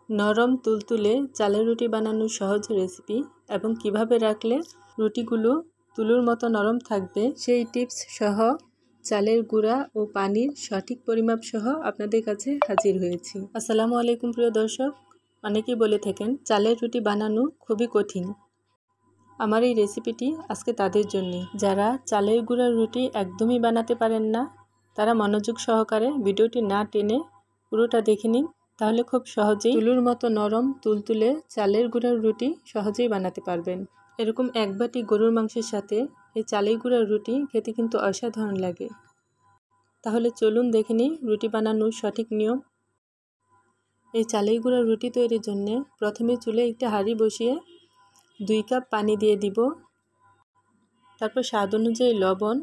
নরম তুলতুলে চালের রুটি বানানোর সহজ রেসিপি এবং কিভাবে রাখলে রুটিগুলো তুলোর মতো নরম থাকবে সেই টিপস সহ চালের গুঁড়া ও পানির সঠিক পরিমাপ সহ আপনাদের কাছে হাজির হয়েছি। আসসালামু আলাইকুম প্রিয় দর্শক। অনেকেই বলে থাকেন চালের রুটি বানানো খুবই কঠিন। আমার এই রেসিপিটি আজকে তাদের জন্যে যারা চালের গুঁড়ার রুটি একদমই বানাতে পারেন না। তারা মনোযোগ সহকারে ভিডিওটি না টেনে পুরোটা দেখে নিন, তাহলে খুব সহজেই তুলোর মতো নরম তুলতুলে চালের গুঁড়ার রুটি সহজেই বানাতে পারবেন। এরকম এক বাটি গরুর মাংসের সাথে এই চালের গুঁড়ার রুটি খেতে কিন্তু অসাধারণ লাগে। তাহলে চলুন দেখে নিই রুটি বানানোর সঠিক নিয়ম। এই চালের গুঁড়ার রুটি তৈরির জন্য প্রথমে চুলে একটা হাঁড়ি বসিয়ে 2 কাপ পানি দিয়ে দিব। তারপর স্বাদ অনুযায়ী লবণ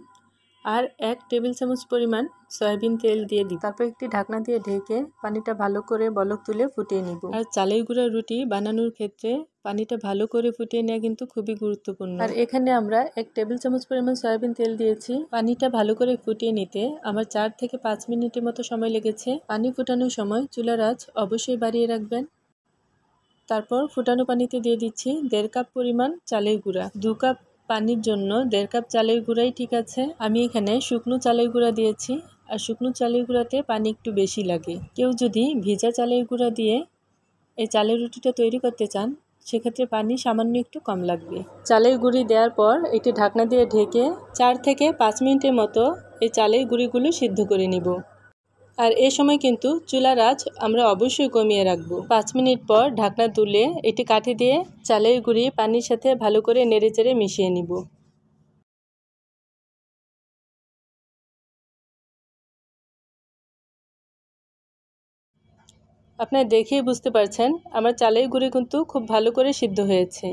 আর 1 টেবিল চামচ পরিমাণ সয়াবিন তেল দিয়ে দিই। তারপর একটি ঢাকনা দিয়ে ঢেকে পানিটা ভালো করে বলক তুলে ফুটিয়ে নিব। আর চালের গুঁড়ার রুটি বানানোর ক্ষেত্রে পানিটা ভালো করে ফুটিয়ে নেওয়া কিন্তু খুবই গুরুত্বপূর্ণ। আর এখানে আমরা 1 টেবিল চামচ পরিমাণ সয়াবিন তেল দিয়েছি। পানিটা ভালো করে ফুটিয়ে নিতে আমার 4 থেকে 5 মিনিটের মতো সময় লেগেছে। পানি ফুটানোর সময় চুলার আঁচ অবশ্যই বাড়িয়ে রাখবেন। তারপর ফুটানো পানিতে দিয়ে দিচ্ছি 1.5 কাপ পরিমাণ চালের গুঁড়া। 2 কাপ পানির জন্য 1.5 কাপ চালের গুঁড়াই ঠিক আছে। আমি এখানে শুকনো চালের গুঁড়া দিয়েছি, আর শুকনো চালের গুঁড়াতে পানি একটু বেশি লাগে। কেউ যদি ভিজা চালের গুঁড়া দিয়ে এই চালের রুটিটা তৈরি করতে চান, সেক্ষেত্রে পানি সামান্য একটু কম লাগবে। চালের গুঁড়ি দেওয়ার পর একটি ঢাকনা দিয়ে ঢেকে 4 থেকে 5 মিনিটের মতো এই চালের গুঁড়িগুলো সিদ্ধ করে নিব। আর এ সময় কিন্তু চুলার আঁচ আমরা অবশ্যই কমিয়ে রাখবো। 5 মিনিট পর ঢাকনা তুলে এটি কাঠি দিয়ে চালের গুঁড়ি পানির সাথে ভালো করে নেড়েচেড়ে মিশিয়ে নিব। আপনারা দেখেই বুঝতে পারছেন আমার চালের গুঁড়ি কিন্তু খুব ভালো করে সিদ্ধ হয়েছে।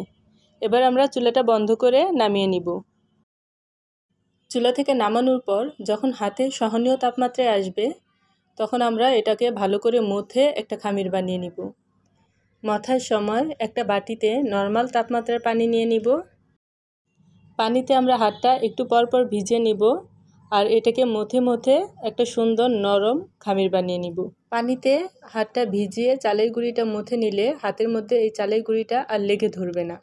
এবার আমরা চুলাটা বন্ধ করে নামিয়ে নিব। চুলা থেকে নামানোর পর যখন হাতে সহনীয় তাপমাত্রায় আসবে, তখন আমরা এটাকে ভালো করে মুথে একটা খামির বানিয়ে নিব। মথার সময় একটা বাটিতে নর্মাল তাপমাত্রার পানি নিয়ে নিব। পানিতে আমরা হাতটা একটু পরপর ভিজিয়ে নিব, আর এটাকে মথে মথে একটা সুন্দর নরম খামির বানিয়ে নিব। পানিতে হাতটা ভিজিয়ে চালের গুঁড়িটা মথে নিলে হাতের মধ্যে এই চালের গুঁড়িটা আর লেগে ধরবে না।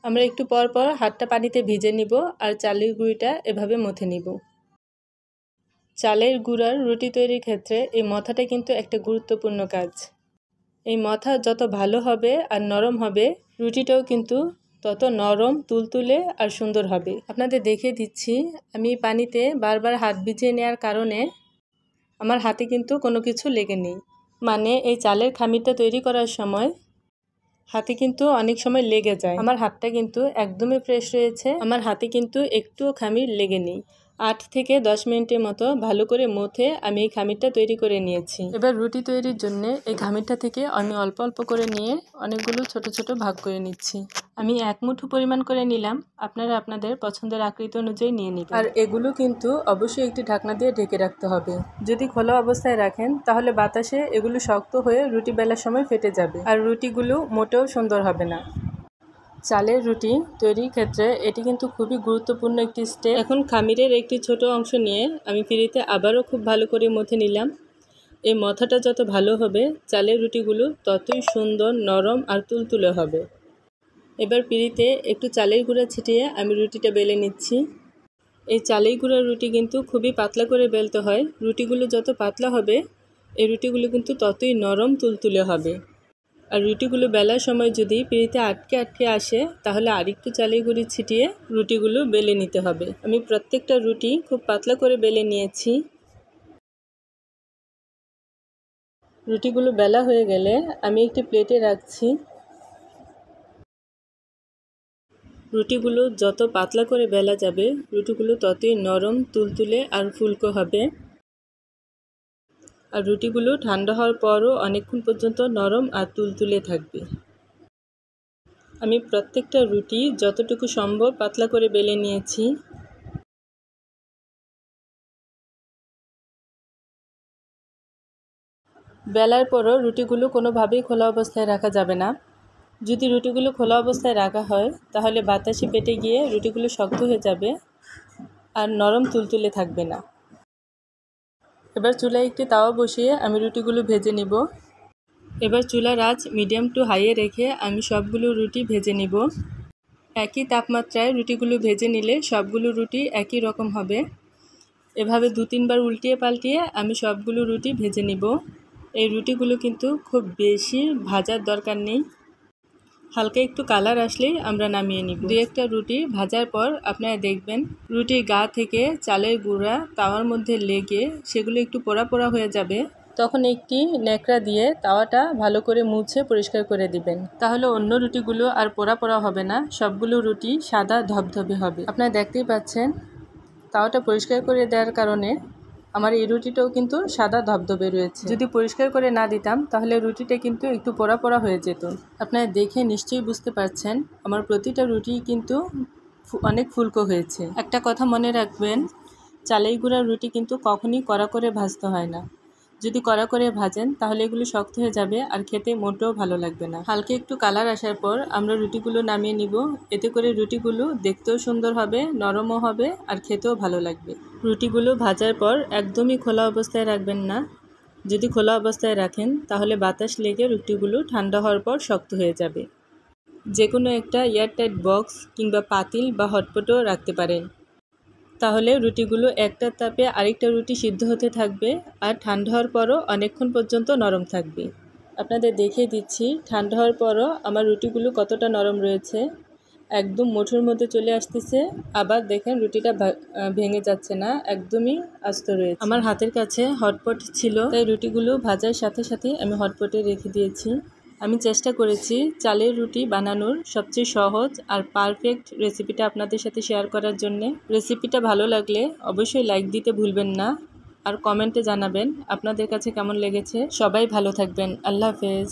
আমরা একটু পরপর হাতটা পানিতে ভিজে নিব আর চালের গুঁড়িটা এভাবে মথে নিব। চালের গুঁড়ার রুটি তৈরির ক্ষেত্রে এই মথাটা কিন্তু একটা গুরুত্বপূর্ণ কাজ। এই মথা যত ভালো হবে আর নরম হবে, রুটিটাও কিন্তু তত নরম তুলতুলে আর সুন্দর হবে। আপনাদের দেখিয়ে দিচ্ছি, আমি পানিতে বারবার হাত ভিজিয়ে নেওয়ার কারণে আমার হাতে কিন্তু কোনো কিছু লেগে নেই। মানে এই চালের খামিরটা তৈরি করার সময় হাতে কিন্তু অনেক সময় লেগে যায়। আমার হাতটা কিন্তু একদমই ফ্রেশ রয়েছে, আমার হাতে কিন্তু একটুও খামির লেগে নেই। 8 থেকে 10 মিনিটের মতো ভালো করে মথে আমি এই খামিরটা তৈরি করে নিয়েছি। এবার রুটি তৈরির জন্য এই খামিরটা থেকে আমি অল্প অল্প করে নিয়ে অনেকগুলো ছোট ছোট ভাগ করে নিচ্ছি। আমি 1 মুঠো পরিমাণ করে নিলাম, আপনারা আপনাদের পছন্দের আকৃতি অনুযায়ী নিয়ে নেবেন। আর এগুলো কিন্তু অবশ্যই একটি ঢাকনা দিয়ে ঢেকে রাখতে হবে। যদি খোলা অবস্থায় রাখেন তাহলে বাতাসে এগুলো শক্ত হয়ে রুটি বেলার সময় ফেটে যাবে, আর রুটিগুলো মোটেও সুন্দর হবে না। চালের রুটি তৈরির ক্ষেত্রে এটি কিন্তু খুবই গুরুত্বপূর্ণ একটি স্টেপ। এখন খামিরের একটি ছোট অংশ নিয়ে আমি পিঁড়িতে আবারও খুব ভালো করে মথে নিলাম। এই মথাটা যত ভালো হবে, চালের রুটিগুলো ততই সুন্দর, নরম আর তুলতুলে হবে। এবার পিঁড়িতে একটু চালের গুঁড়া ছিটিয়ে আমি রুটিটা বেলে নিচ্ছি। এই চালের গুঁড়ার রুটি কিন্তু খুবই পাতলা করে বেলতে হয়। রুটিগুলো যত পাতলা হবে, এই রুটিগুলো কিন্তু ততই নরম তুলতুলে হবে। আর রুটিগুলো বেলার সময় যদি পিঁড়িতে আটকে আটকে আসে, তাহলে আরেকটু চালের গুঁড়ি ছিটিয়ে রুটিগুলো বেলে নিতে হবে। আমি প্রত্যেকটা রুটি খুব পাতলা করে বেলে নিয়েছি। রুটিগুলো বেলা হয়ে গেলে আমি একটি প্লেটে রাখছি। রুটিগুলো যত পাতলা করে বেলা যাবে, রুটিগুলো ততই নরম, তুলতুলে আর ফুলকো হবে। আর রুটিগুলো ঠান্ডা হওয়ার পরও অনেকক্ষণ পর্যন্ত নরম আর তুলতুলে থাকবে। আমি প্রত্যেকটা রুটি যতটুকু সম্ভব পাতলা করে বেলে নিয়েছি। বেলার পরও রুটিগুলো কোনোভাবেই খোলা অবস্থায় রাখা যাবে না। যদি রুটিগুলো খোলা অবস্থায় রাখা হয়, তাহলে বাতাসে পেটে গিয়ে রুটিগুলো শক্ত হয়ে যাবে আর নরম তুলতুলে থাকবে না। এবার চুলায় একটি তাওয়া বসিয়ে আমি রুটিগুলো ভেজে নিব। এবার চুলার আঁচ মিডিয়াম টু হাইয়ে রেখে আমি সবগুলো রুটি ভেজে নিব। একই তাপমাত্রায় রুটিগুলো ভেজে নিলে সবগুলো রুটি একই রকম হবে। এভাবে 2-3 বার উল্টিয়ে পাল্টিয়ে আমি সবগুলো রুটি ভেজে নিব। এই রুটিগুলো কিন্তু খুব বেশি ভাজার দরকার নেই, হালকা একটু কালার আসলেই আমরা নামিয়ে নিব। 2-1টা রুটি ভাজার পর আপনারা দেখবেন রুটির গা থেকে চালের গুঁড়া তাওয়ার মধ্যে লেগে সেগুলো একটু পোড়া পোড়া হয়ে যাবে। তখন একটি ন্যাকড়া দিয়ে তাওয়াটা ভালো করে মুছে পরিষ্কার করে দিবেন, তাহলে অন্য রুটিগুলো আর পোড়া পোড়া হবে না, সবগুলো রুটি সাদা ধবধবে হবে। আপনারা দেখতেই পাচ্ছেন তাওয়াটা পরিষ্কার করে দেওয়ার কারণে আমার এই রুটিটাও কিন্তু সাদা ধবধবে রয়েছে। যদি পরিষ্কার করে না দিতাম তাহলে রুটিটা কিন্তু একটু পোড়া পোড়া হয়ে যেত। আপনারা দেখে নিশ্চয়ই বুঝতে পারছেন আমার প্রতিটা রুটি কিন্তু অনেক ফুলকো হয়েছে। একটা কথা মনে রাখবেন, চালের গুঁড়ার রুটি কিন্তু কখনই কড়া করে ভাজতে হয় না। যদি কড়া করে ভাজেন তাহলে এগুলো শক্ত হয়ে যাবে আর খেতে মোটেও ভালো লাগবে না। হালকা একটু কালার আসার পর আমরা রুটিগুলো নামিয়ে নিব। এতে করে রুটিগুলো দেখতেও সুন্দর হবে, নরমও হবে আর খেতেও ভালো লাগবে। রুটিগুলো ভাজার পর একদমই খোলা অবস্থায় রাখবেন না। যদি খোলা অবস্থায় রাখেন তাহলে বাতাস লেগে রুটিগুলো ঠান্ডা হওয়ার পর শক্ত হয়ে যাবে। যে কোনো একটা এয়ারটাইট বক্স কিংবা পাতিল বা হটপটও রাখতে পারেন, তাহলে রুটিগুলো একটার তাপে আরেকটা রুটি সিদ্ধ হতে থাকবে আর ঠান্ডা হওয়ার পরও অনেকক্ষণ পর্যন্ত নরম থাকবে। আপনাদের দেখিয়ে দিচ্ছি ঠান্ডা হওয়ার পরও আমার রুটিগুলো কতটা নরম রয়েছে, একদম মুঠোর মধ্যে চলে আসতেছে। আবার দেখেন রুটিটা ভেঙে যাচ্ছে না, একদমই আস্ত রয়েছে। আমার হাতের কাছে হটপট ছিল তাই রুটিগুলো ভাজার সাথে সাথে আমি হটপটে রেখে দিয়েছি। আমি চেষ্টা করেছি চালের রুটি বানানোর সবচেয়ে সহজ আর পারফেক্ট রেসিপিটা আপনাদের সাথে শেয়ার করার জন্যে। রেসিপিটা ভালো লাগলে অবশ্যই লাইক দিতে ভুলবেন না আর কমেন্টে জানাবেন আপনাদের কাছে কেমন লেগেছে। সবাই ভালো থাকবেন। আল্লাহ হাফেজ।